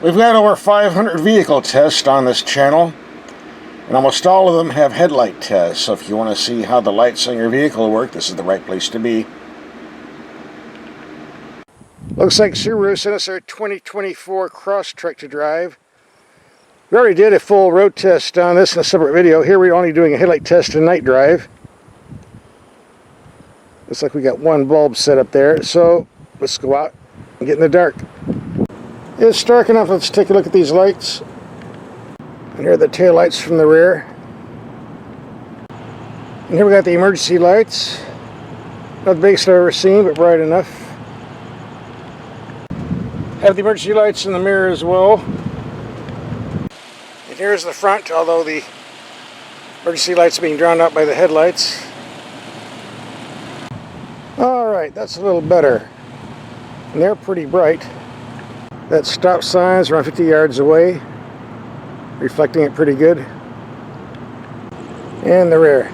We've got over 500 vehicle tests on this channel, and almost all of them have headlight tests, so if you want to see how the lights on your vehicle work, this is the right place to be. Looks like Subaru sent us our 2024 Crosstrek to drive. We already did a full road test on this in a separate video. Here we're only doing a headlight test and night drive. Looks like we got one bulb set up there, so let's go out and get in the dark. It's dark enough. Let's take a look at these lights. And here are the tail lights from the rear. And here we got the emergency lights. Not the biggest I've ever seen, but bright enough. Have the emergency lights in the mirror as well. And here's the front, although the emergency lights are being drowned out by the headlights. Alright, that's a little better. And they're pretty bright. That stop sign's around 50 yards away, reflecting it pretty good. And the rear.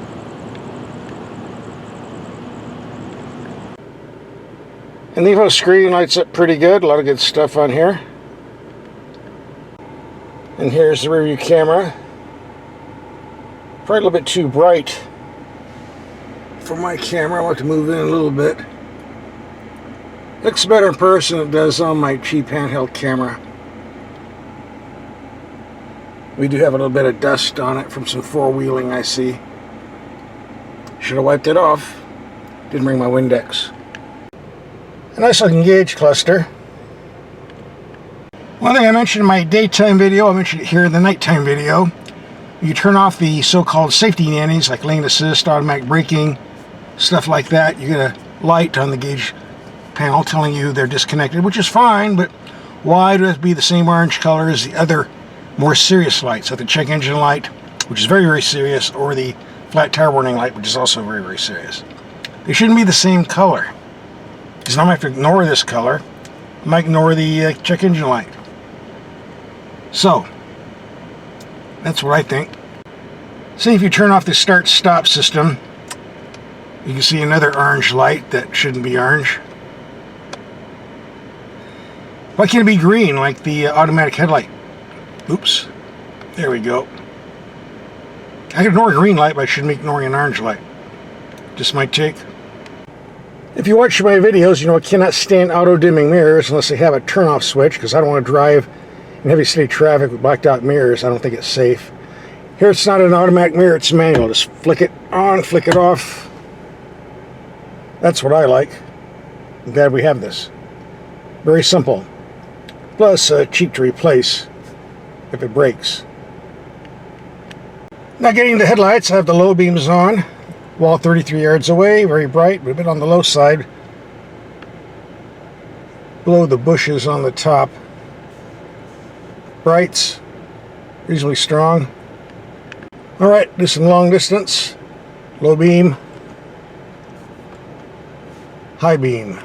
And the info screen lights up pretty good. A lot of good stuff on here. And here's the rear view camera. Probably a little bit too bright for my camera. I want to move in a little bit. Looks better in person than it does on my cheap handheld camera. We do have a little bit of dust on it from some four-wheeling I see. Should have wiped it off. Didn't bring my Windex. A nice looking gauge cluster. One thing I mentioned in my daytime video, I mentioned it here in the nighttime video. You turn off the so-called safety nannies like lane assist, automatic braking, stuff like that. You get a light on the gauge panel telling you they're disconnected, which is fine, but why do it have to be the same orange color as the other more serious lights, like the check engine light, which is very, very serious, or the flat tire warning light, which is also very, very serious? They shouldn't be the same color, because I might have to ignore this color. I might ignore the check engine light. So, that's what I think. See, if you turn off the start-stop system, you can see another orange light that shouldn't be orange. Why can't it be green like the automatic headlight? Oops. There we go. I can ignore a green light, but I shouldn't be ignoring an orange light. Just my take. If you watch my videos, you know I cannot stand auto-dimming mirrors unless they have a turn-off switch, because I don't want to drive in heavy city traffic with blacked out mirrors. I don't think it's safe. Here it's not an automatic mirror, it's manual. Just flick it on, flick it off. That's what I like. I'm glad we have this. Very simple. Plus cheap to replace if it breaks. Now getting the headlights, I have the low beams on. Wall 33 yards away, very bright, but a bit on the low side. Below the bushes on the top. Brights, reasonably strong. Alright, do some long distance. Low beam. High beam.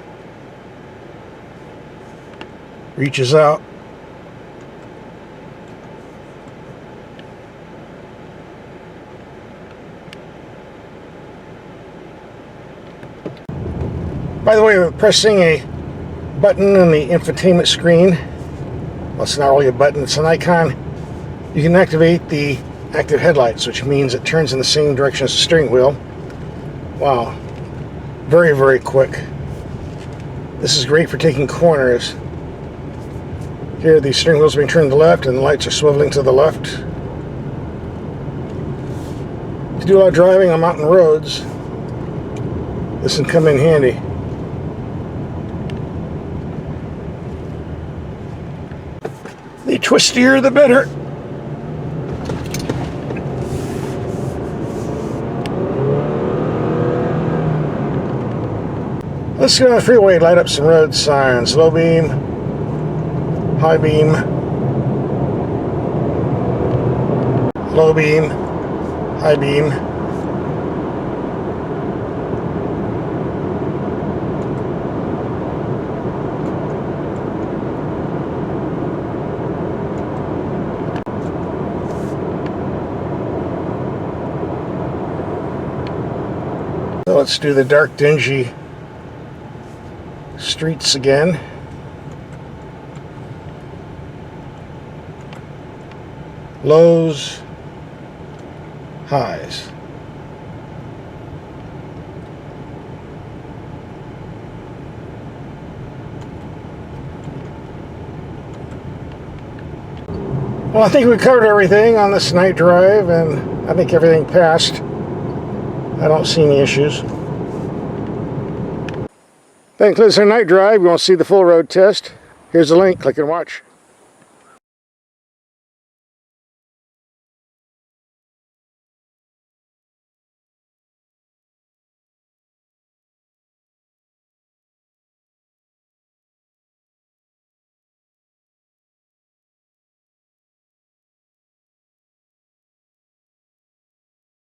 Reaches out. By the way, we're pressing a button on the infotainment screen. Well, it's not really a button, it's an icon. You can activate the active headlights, which means it turns in the same direction as the steering wheel. Wow. Very, very quick. This is great for taking corners. Here the steering wheel's being turned to the left and the lights are swiveling to the left. To do a lot of driving on mountain roads, this can come in handy. The twistier the better. Let's go on the freeway, light up some road signs. Low beam, high beam, low beam, high beam. So let's do the dark, dingy streets again. lows, highs. Well, I think we covered everything on this night drive, and I think everything passed. I don't see any issues. That concludes our night drive. You want to see the full road test? Here's the link. Click and watch.